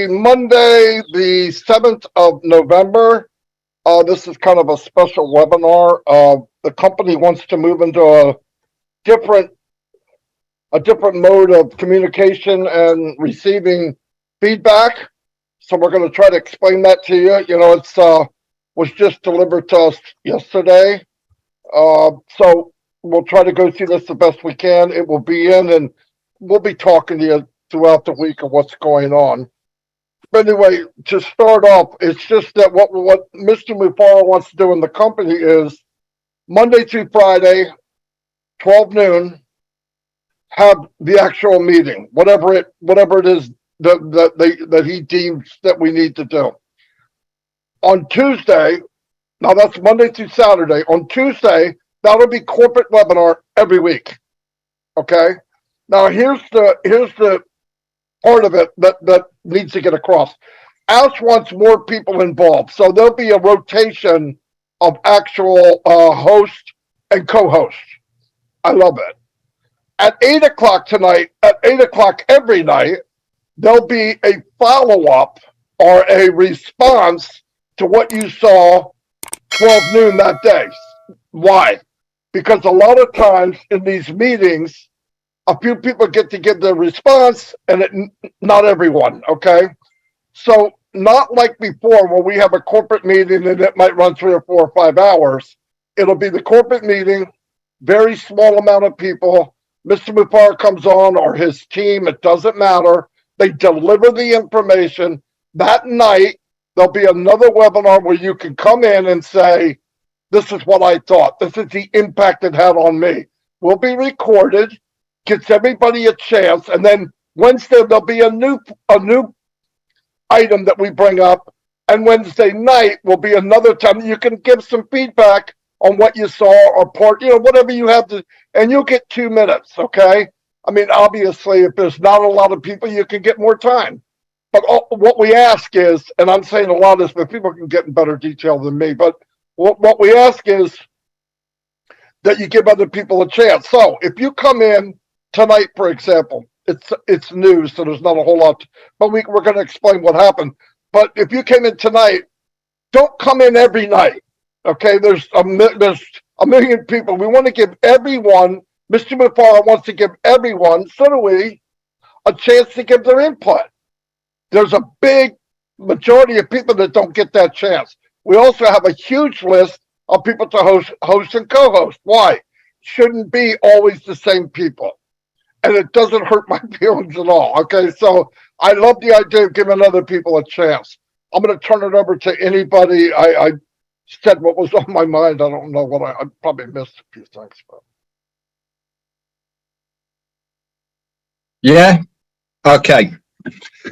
be Monday, the 7th of November. This is kind of a special webinar. The company wants to move into different a different mode of communication and receiving feedback. So we're going to try to explain that to you. You know, it's was just delivered to us yesterday. So we'll try to go through this the best we can. It will be in, and we'll be talking to you throughout the week of what's going on. But anyway, to start off, it's just that what Mr. Mufara wants to do in the company is Monday through Friday, 12 noon, have the actual meeting, whatever it is that he deems that we need to do. On Tuesday, now that's Monday through Saturday. On Tuesday, that'll be corporate webinar every week. Okay. Now here's the part of it that needs to get across. Ash wants more people involved, so there'll be a rotation of actual host and co-host. I love it. At 8 o'clock tonight, at 8 o'clock every night, there'll be a follow-up or a response to what you saw 12 noon that day. Why? Because a lot of times in these meetings, a few people get to give their response and not everyone, okay? So not like before where we have a corporate meeting and it might run 3 or 4 or 5 hours. It'll be the corporate meeting, very small amount of people. Mr. Mufar comes on or his team, it doesn't matter. They deliver the information. That night, there'll be another webinar where you can come in and say, this is what I thought. This is the impact it had on me. Will be recorded, gets everybody a chance, and then Wednesday there'll be a new item that we bring up, and Wednesday night will be another time that you can give some feedback on what you saw or part, whatever you have to, and you'll get 2 minutes, okay? I mean, obviously, if there's not a lot of people, you can get more time. But what we ask is, and I'm saying a lot of this, but people can get in better detail than me, but what we ask is that you give other people a chance. So if you come in tonight, for example, it's news, so there's not a whole lot, but we're going to explain what happened. But if you came in tonight, don't come in every night, okay? There's a million people. We want to give everyone, Mr. Mufara wants to give everyone, so do we, a chance to give their input. There's a big majority of people that don't get that chance. We also have a huge list of people to host and co-host. Why? Shouldn't be always the same people. And it doesn't hurt my feelings at all. Okay, so I love the idea of giving other people a chance. I'm going to turn it over to anybody. I said what was on my mind. I don't know what I probably missed a few things. But. Yeah. Okay.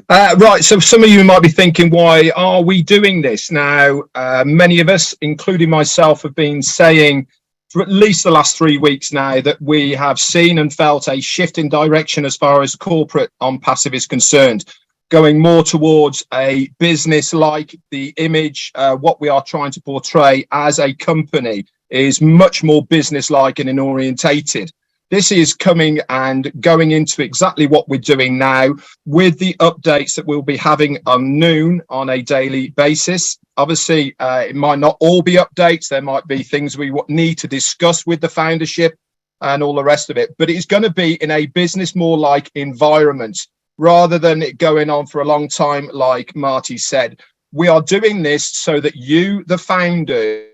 Right, so some of you might be thinking, why are we doing this now? Many of us, including myself, have been saying for at least the last 3 weeks now that we have seen and felt a shift in direction as far as corporate ONPASSIVE is concerned, going more towards a business like the image. What we are trying to portray as a company is much more business-like and orientated. This is coming and going into exactly what we're doing now with the updates that we'll be having on noon on a daily basis. Obviously, it might not all be updates. There might be things we need to discuss with the foundership and all the rest of it. But it's going to be in a business more like environment rather than it going on for a long time, like Marty said. We are doing this so that you, the founder,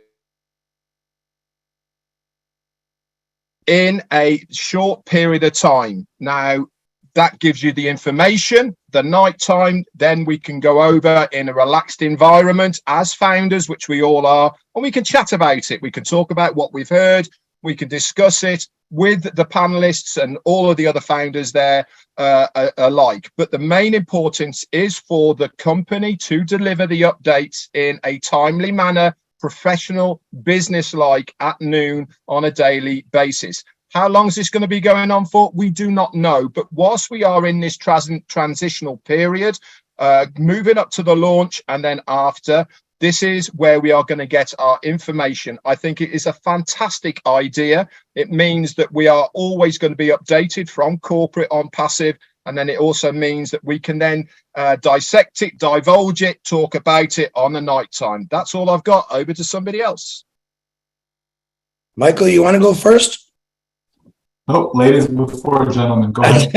in a short period of time. Now, that gives you the information, the night time, then we can go over in a relaxed environment as founders, which we all are, and we can chat about it. We can talk about what we've heard. We can discuss it with the panelists and all of the other founders there alike. But the main importance is for the company to deliver the updates in a timely manner, professional, business-like at noon on a daily basis. How long is this going to be going on for? We do not know. But whilst we are in this transitional period, moving up to the launch and then after, this is where we are going to get our information. I think it is a fantastic idea. It means that we are always going to be updated from corporate ONPASSIVE And then it also means that we can then dissect it, divulge it, talk about it on the night time. That's all I've got. Over to somebody else. Michael, you want to go first? Nope, ladies before gentlemen. Go ahead.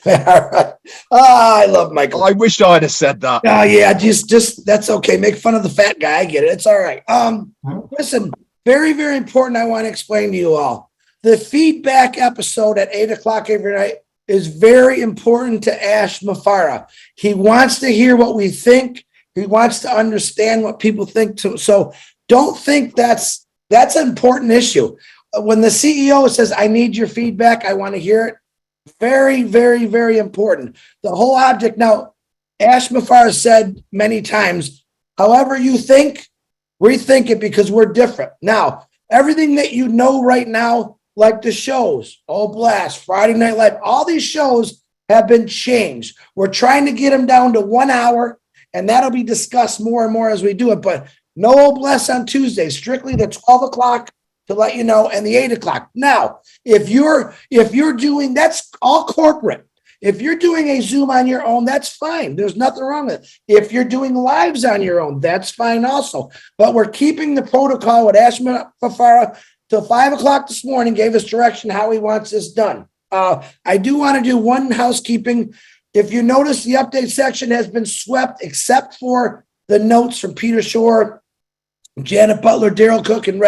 All right. I love Michael. I wish I'd have said that. Oh yeah, just that's okay. Make fun of the fat guy. I get it. It's all right. Listen, very, very important. I want to explain to you all. The feedback episode at 8:00 every night is very important to Ash Mafara. He wants to hear what we think. He wants to understand what people think too. So don't think that's an important issue. When the CEO says, I need your feedback, I want to hear it. Very, very, very important. The whole object. Now, Ash Mafara said many times, however you think, rethink it because we're different. Now, everything that you know right now, like the shows, Oh Blast, Friday Night Live, all these shows have been changed. We're trying to get them down to 1 hour, and that'll be discussed more and more as we do it. But no Oh Blast on Tuesday, strictly the 12 o'clock to let you know, and the 8 o'clock. Now, if you're doing, that's all corporate. If you're doing a Zoom on your own, that's fine. There's nothing wrong with it. If you're doing lives on your own, that's fine also. But we're keeping the protocol with Ash Mafara till 5 o'clock this morning, gave us direction how he wants this done. I do want to do one housekeeping. If you notice, the update section has been swept except for the notes from Peter Shore, Janet Butler, Daryl Cook, and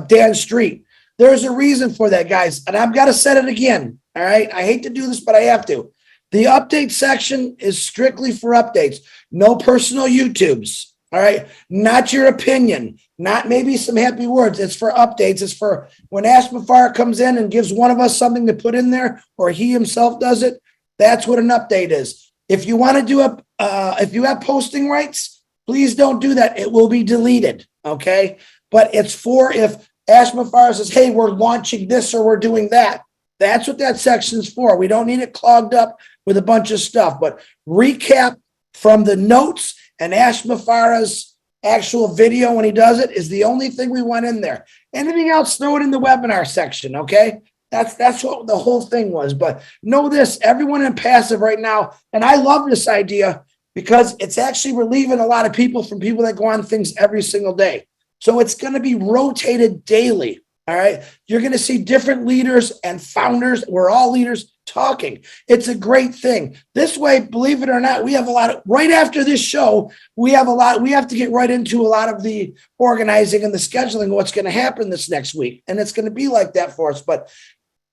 Dan Street. There's a reason for that, guys. And I've got to set it again. All right. I hate to do this, but I have to. The update section is strictly for updates. No personal YouTubes. All right. Not your opinion. Not maybe some happy words. It's for updates. It's for when Ash Mafara comes in and gives one of us something to put in there, or he himself does it. That's what an update is. If you want to do if you have posting rights, please don't do that. It will be deleted. Okay. But it's for if Ash Mafara says, hey, we're launching this or we're doing that. That's what that section's for. We don't need it clogged up with a bunch of stuff. But recap from the notes and Ash Mafara's actual video when he does it is the only thing we want in there. Anything else, throw it in the webinar section, okay? That's what the whole thing was. But know this, everyone in passive right now, and I love this idea because it's actually relieving a lot of people from people that go on things every single day. So it's going to be rotated daily. All right. You're going to see different leaders and founders. We're all leaders talking. It's a great thing. This way, believe it or not, we have a lot of, right after this show, we have to get right into a lot of the organizing and the scheduling of what's going to happen this next week. And it's going to be like that for us. But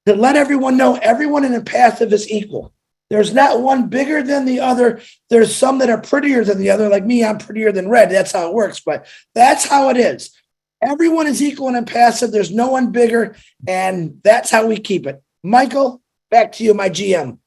to let everyone know, everyone in a passive is equal. There's not one bigger than the other. There's some that are prettier than the other. Like me, I'm prettier than red. That's how it works. But that's how it is. Everyone is equal and passive. There's no one bigger. And that's how we keep it. Michael, back to you, my GM.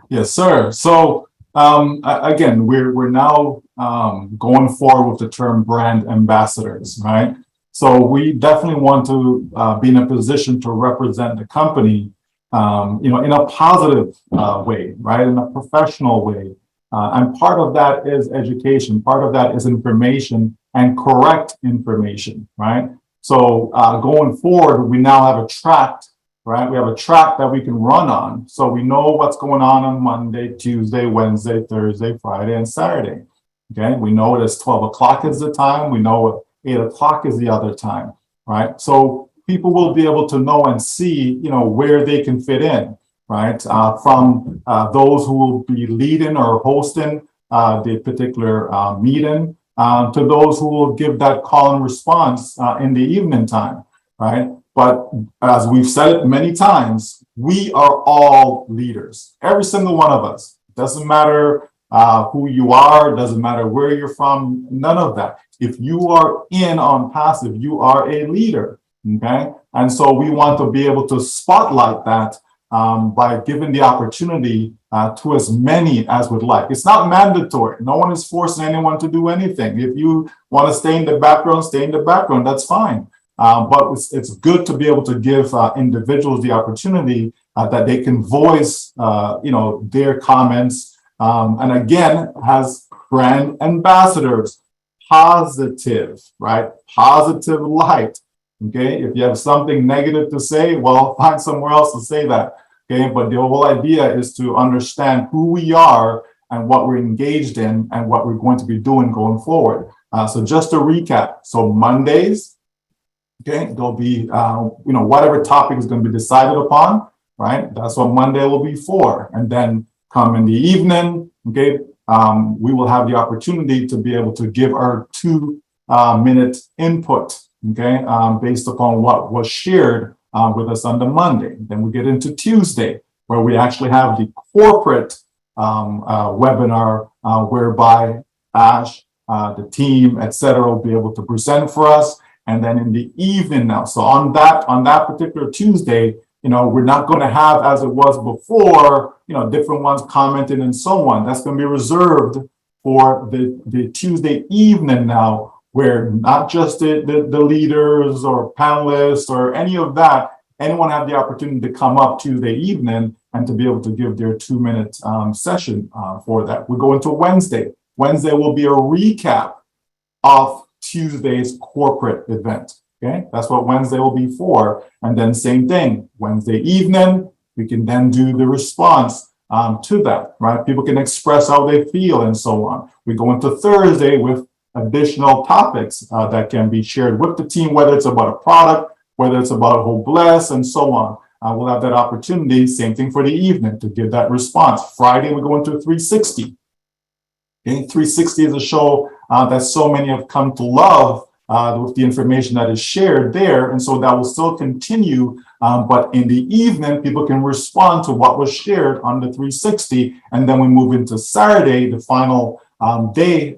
Yes, sir. So again, we're now going forward with the term brand ambassadors, right? So we definitely want to be in a position to represent the company in a positive way, right? In a professional way. And part of that is education. Part of that is information and correct information, right? So going forward, we now have a track, right? We have a track that we can run on. So we know what's going on Monday, Tuesday, Wednesday, Thursday, Friday, and Saturday. Okay. We know it is 12 o'clock is the time. We know 8 o'clock is the other time, right? So people will be able to know and see, where they can fit in, right? From those who will be leading or hosting the particular meeting to those who will give that call and response in the evening time, right? But as we've said it many times, we are all leaders, every single one of us. Doesn't matter who you are, doesn't matter where you're from, none of that. If you are in on passive, you are a leader. Okay. And so we want to be able to spotlight that by giving the opportunity to as many as would like. It's not mandatory. No one is forcing anyone to do anything. If you want to stay in the background, stay in the background, that's fine. But it's good to be able to give individuals the opportunity that they can voice, their comments. And again, as brand ambassadors, positive, right? Positive light. Okay, if you have something negative to say, well, find somewhere else to say that. Okay, but the whole idea is to understand who we are and what we're engaged in and what we're going to be doing going forward. So just to recap, so Mondays, okay, there'll be, whatever topic is going to be decided upon, right? That's what Monday will be for. And then come in the evening, okay, we will have the opportunity to be able to give our 2-minute input, okay, based upon what was shared with us on the Monday. Then we get into Tuesday, where we actually have the corporate webinar, whereby Ash, the team, etc., will be able to present for us. And then in the evening now, so on that particular Tuesday, we're not going to have, as it was before, different ones commenting and so on. That's going to be reserved for the Tuesday evening now, where not just the leaders or panelists or any of that, anyone have the opportunity to come up Tuesday evening and to be able to give their 2-minute session for that. We go into Wednesday. Wednesday will be a recap of Tuesday's corporate event. Okay, that's what Wednesday will be for. And then same thing, Wednesday evening, we can then do the response to that, right? People can express how they feel and so on. We go into Thursday with additional topics that can be shared with the team, whether it's about a product, whether it's about whole bless and so on. We'll have that opportunity, same thing for the evening, to give that response. Friday, we go into 360. Okay, 360 is a show that so many have come to love with the information that is shared there. And so that will still continue. But in the evening, people can respond to what was shared on the 360. And then we move into Saturday, the final day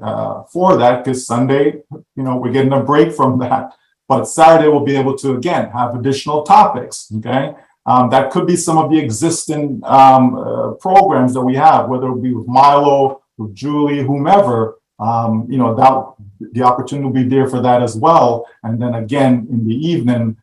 for that, because Sunday, we're getting a break from that. But Saturday, we'll be able to, again, have additional topics, okay? That could be some of the existing programs that we have, whether it be with Milo, with Julie, whomever, that the opportunity will be there for that as well. And then again, in the evening,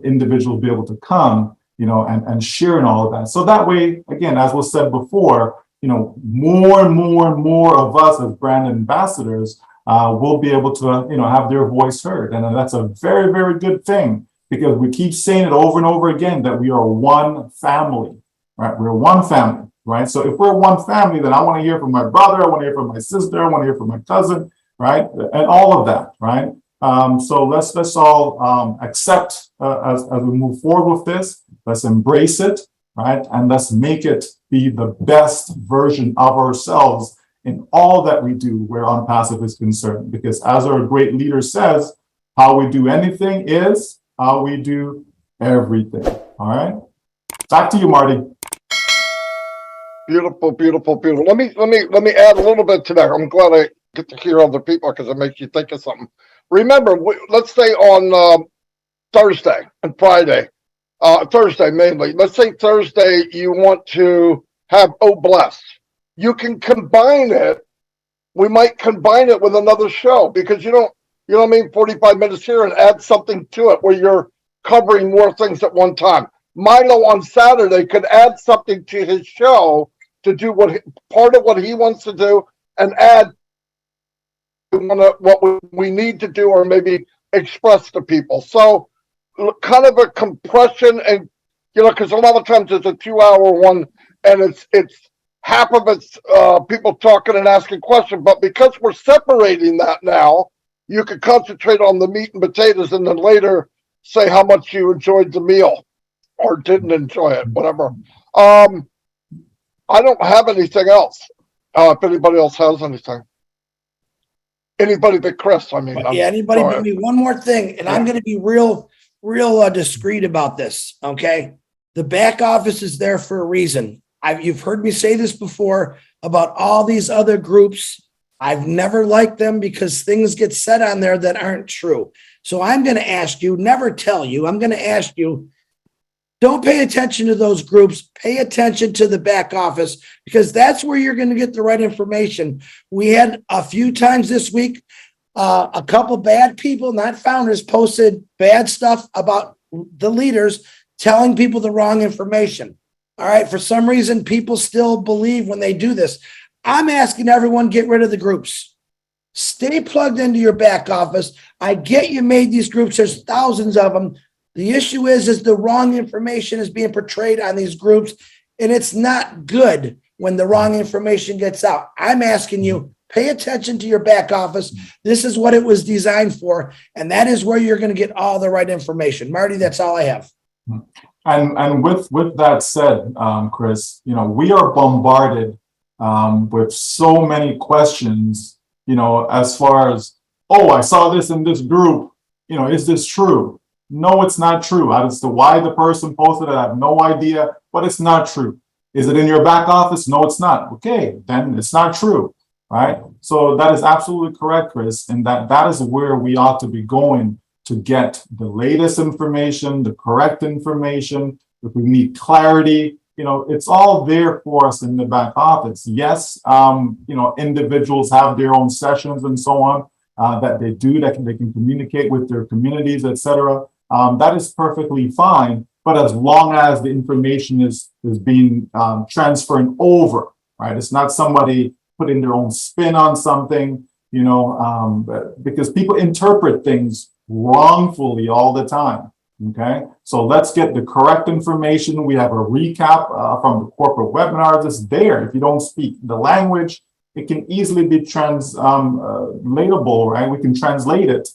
individuals will be able to come, and share and all of that. So that way, again, as was said before, more and more and more of us as brand ambassadors will be able to, have their voice heard. And that's a very, very good thing, because we keep saying it over and over again that we are one family, right? We're one family. Right. So if we're one family, then I want to hear from my brother, I want to hear from my sister, I want to hear from my cousin, right? And all of that, right? So let's all accept as we move forward with this. Let's embrace it, right? And let's make it be the best version of ourselves in all that we do where ONPASSIVE is concerned. Because as our great leader says, how we do anything is how we do everything. All right. Back to you, Marty. Beautiful, beautiful, beautiful. Let me add a little bit to that. I'm glad I get to hear other people, because it makes you think of something. Remember, let's say on Thursday and Friday, Thursday mainly. Let's say Thursday you want to have Oh Bless. You can combine it. We might combine it with another show, because you know what I mean, 45 minutes here, and add something to it where you're covering more things at one time. Milo on Saturday could add something to his show to do part of what he wants to do, and add what we need to do, or maybe express to people. So kind of a compression, and because a lot of times it's a 2-hour one, and it's half of it's people talking and asking questions. But because we're separating that now, you can concentrate on the meat and potatoes, and then later say how much you enjoyed the meal or didn't enjoy it, whatever. I don't have anything else. If anybody else has anything. Anybody but Chris, I mean. Anybody but me. One more thing, and I'm going to be real discreet about this, okay? The back office is there for a reason. You've heard me say this before about all these other groups. I've never liked them because things get said on there that aren't true. So I'm going to ask you, never tell you, I'm going to ask you, don't pay attention to those groups. Pay attention to the back office, because that's where you're going to get the right information. We had a few times this week, a couple bad people, not founders, posted bad stuff about the leaders, telling people the wrong information. All right. For some reason, people still believe when they do this. I'm asking everyone, get rid of the groups. Stay plugged into your back office. I get you made these groups. There's thousands of them. The issue is the wrong information is being portrayed on these groups, and it's not good when the wrong information gets out. I'm asking you, pay attention to your back office. This is what it was designed for, and that is where you're going to get all the right information. Marty, that's all I have. And with that said, Chris, we are bombarded with so many questions, as far as, oh, I saw this in this group, is this true? No, it's not true. As to why the person posted it, I have no idea, but it's not true. Is it in your back office? No, it's not. Okay, then it's not true, right? So that is absolutely correct, Chris, and that is where we ought to be going to get the latest information, the correct information. If we need clarity, it's all there for us in the back office. Yes, individuals have their own sessions and so on that they do, that they can communicate with their communities, etc. That is perfectly fine, but as long as the information is being transferred over, right? It's not somebody putting their own spin on something, because people interpret things wrongfully all the time. Okay, so let's get the correct information. We have a recap from the corporate webinars. It's there. If you don't speak the language, it can easily be translatable, right? We can translate it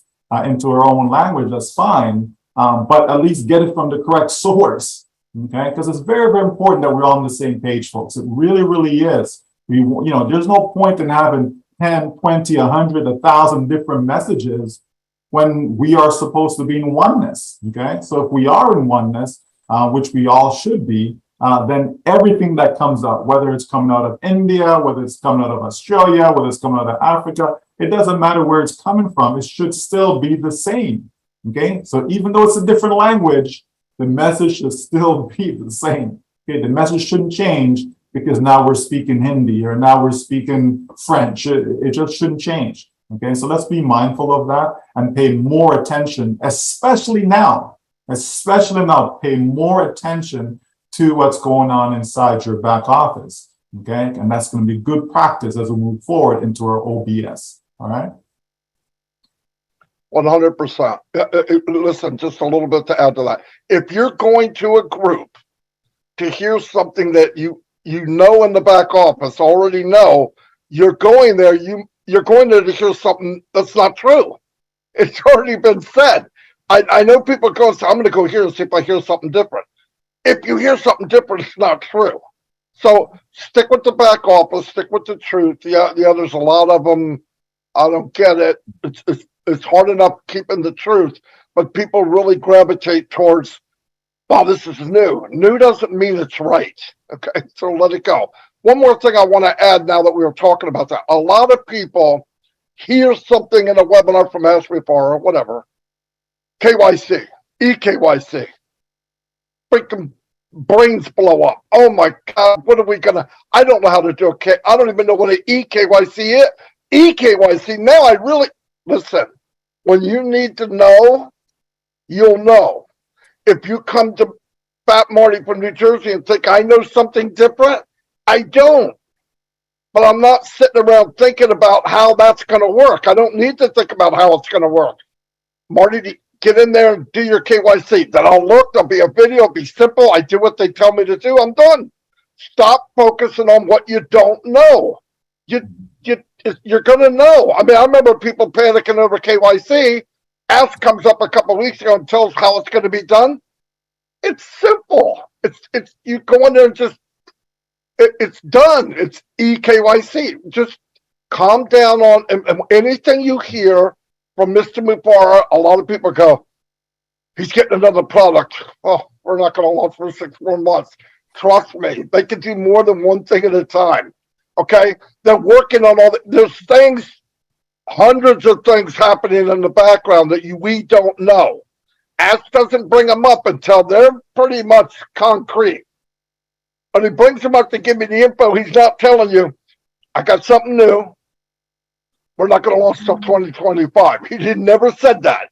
into our own language. That's fine, but at least get it from the correct source. Okay, because it's very, very important that we're all on the same page, folks. It really, really is. There's no point in having 10, 20, 100, 1,000 different messages when we are supposed to be in oneness, okay? So if we are in oneness, which we all should be, then everything that comes out, whether it's coming out of India, whether it's coming out of Australia, whether it's coming out of Africa, it doesn't matter where it's coming from, it should still be the same, okay? So even though it's a different language, the message should still be the same, okay? The message shouldn't change because now we're speaking Hindi or now we're speaking French. It just shouldn't change. Okay, so let's be mindful of that and pay more attention, especially now, pay more attention to what's going on inside your back office. Okay, and that's going to be good practice as we move forward into our OBS. All right. 100%. Listen, just a little bit to add to that. If you're going to a group to hear something that you know in the back office, already know, you're going there, you're going there to hear something that's not true. It's already been said. I know people go, so I'm going to go here and see if I hear something different. If you hear something different, it's not true. So stick with the back office, stick with the truth. Yeah, there's a lot of them. I don't get it. It's hard enough keeping the truth, but people really gravitate towards, wow, this is new. New doesn't mean it's right. Okay, so let it go. One more thing I want to add now that we were talking about that. A lot of people hear something in a webinar from ASRIFAR or whatever, KYC, EKYC, freaking brains blow up. Oh my God, what are we going to, I don't know how to do it. I don't even know what an EKYC is. EKYC, now I really, listen, when you need to know, you'll know. If you come to Fat Marty from New Jersey and think I know something different, I don't, but I'm not sitting around thinking about how that's going to work. I don't need to think about how it's going to work. Marty, get in there and do your KYC. Then I'll look, there'll be a video, it'll be simple. I do what they tell me to do, I'm done. Stop focusing on what you don't know. You're going to know. I mean, I remember people panicking over KYC. Ask comes up a couple of weeks ago and tells how it's going to be done. It's simple. It's you go in there and just, it's done. It's EKYC. Just calm down on and anything you hear from Mr. Mubara. A lot of people go, he's getting another product. Oh, we're not going to launch for 6 more months. Trust me, they can do more than one thing at a time. Okay, they're working on there's things, hundreds of things happening in the background that we don't know. Ask doesn't bring them up until they're pretty much concrete. And he brings them up to give me the info. He's not telling you, I got something new. We're not going to launch till 2025. He never said that.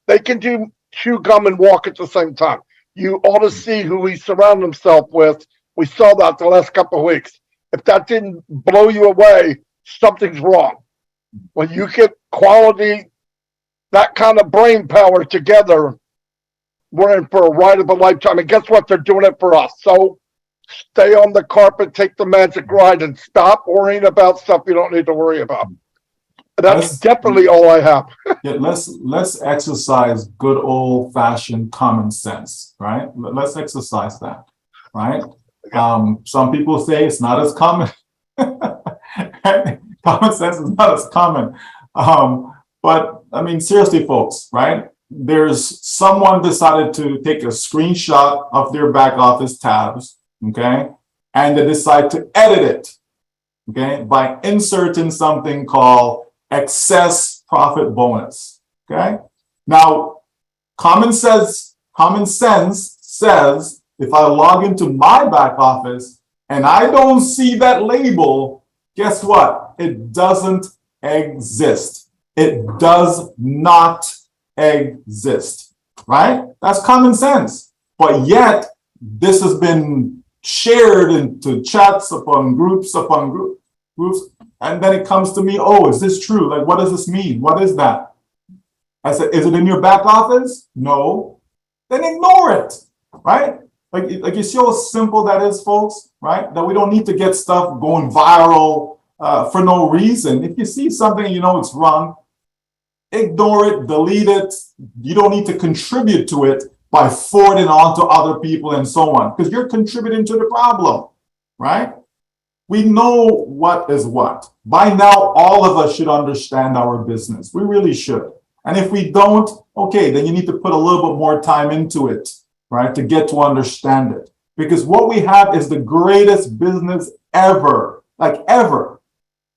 They can do chew gum and walk at the same time. You ought to see who he surrounded himself with. We saw that the last couple of weeks. If that didn't blow you away, something's wrong. When you get quality, that kind of brain power together, we're in for a ride of a lifetime. And guess what? They're doing it for us. So stay on the carpet, take the magic ride, and stop worrying about stuff you don't need to worry about. That's definitely all I have. Yeah, let's exercise good old fashioned common sense, right? Let's exercise that, right? Some people say it's not as common. Common sense is not as common. But I mean, seriously, folks, right? There's someone decided to take a screenshot of their back office tabs, okay? And they decide to edit it, okay? By inserting something called excess profit bonus, okay? Now, common sense says if I log into my back office and I don't see that label, guess what? It doesn't exist. It does not exist, right? That's common sense. But yet, this has been shared into chats upon groups, and then it comes to me, oh, is this true? Like, what does this mean? What is that? I said, is it in your back office? No. Then ignore it, right? Like you see how simple that is, folks, right? That we don't need to get stuff going viral for no reason. If you see something and you know it's wrong, ignore it, delete it. You don't need to contribute to it by forwarding on to other people and so on, because you're contributing to the problem, right? We know what is what. By now, all of us should understand our business. We really should. And if we don't, okay, then you need to put a little bit more time into it, right, to get to understand it. Because what we have is the greatest business ever, like ever.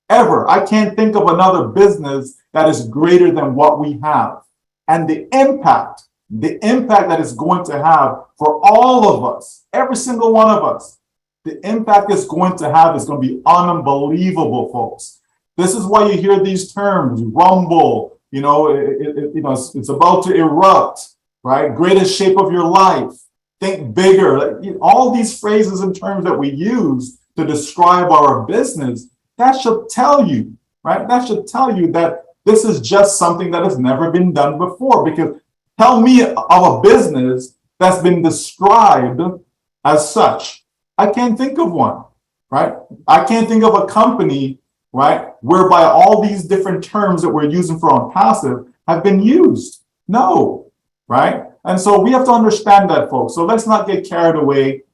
I can't think of another business that is greater than what we have. And the impact that it's going to have for all of us, every single one of us, the impact it's going to have is going to be unbelievable, folks. This is why you hear these terms, rumble, it's about to erupt, right? Greatest shape of your life, think bigger. All these phrases and terms that we use to describe our business, that should tell you, right? That should tell you that this is just something that has never been done before. Because tell me of a business that's been described as such. I can't think of one, right? I can't think of a company, right, whereby all these different terms that we're using for ONPASSIVE have been used. No, right? And so we have to understand that, folks. So let's not get carried away.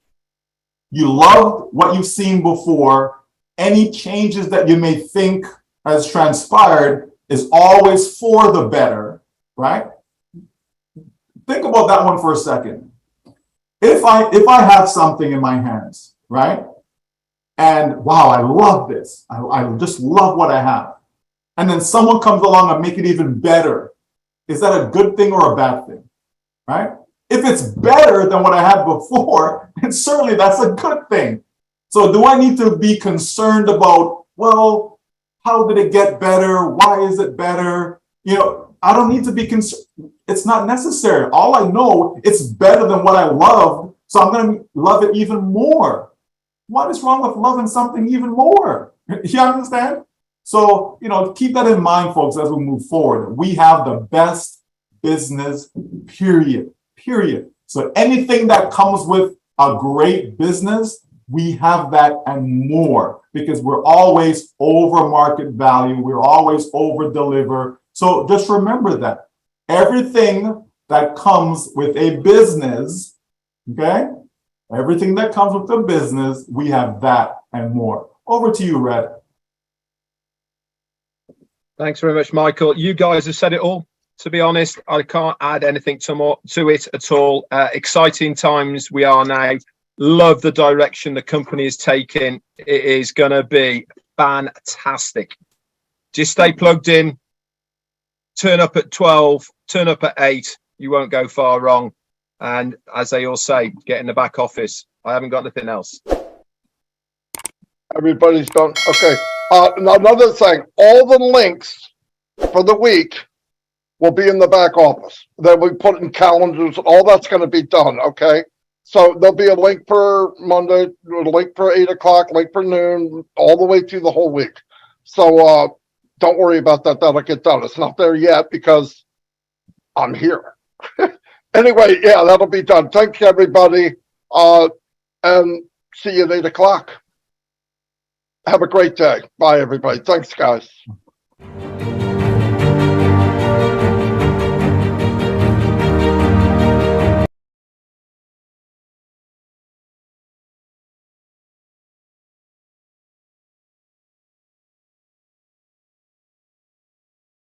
You love what you've seen before. Any changes that you may think has transpired is always for the better, right? Think about that one for a second. If I have something in my hands, right? And wow, I love this. I just love what I have. And then someone comes along and make it even better. Is that a good thing or a bad thing, right? If it's better than what I had before, then certainly that's a good thing. So do I need to be concerned about, well, how did it get better? Why is it better? I don't need to be concerned. It's not necessary. All I know, it's better than what I loved, so I'm going to love it even more. What is wrong with loving something even more? You understand? So, keep that in mind, folks, as we move forward. We have the best business, period. So anything that comes with a great business, we have that and more, because we're always over market value. We're always over deliver. So just remember that everything that comes with a business, okay? Everything that comes with a business, we have that and more. Over to you, Red. Thanks very much, Michael. You guys have said it all. To be honest, I can't add anything to it at all. Exciting times we are now. Love the direction the company is taking. It is going to be fantastic. Just stay plugged in. Turn up at 12, turn up at 8. You won't go far wrong. And as they all say, get in the back office. I haven't got anything else. Everybody's done. Okay. Another thing, all the links for the week will be in the back office. Then we put in calendars. All that's going to be done. Okay. So there'll be a link for Monday, a link for 8 o'clock, link for noon, all the way through the whole week. So don't worry about that. That'll get done. It's not there yet because I'm here. Anyway, yeah, that'll be done. Thanks, everybody. And see you at 8 o'clock. Have a great day. Bye, everybody. Thanks, guys.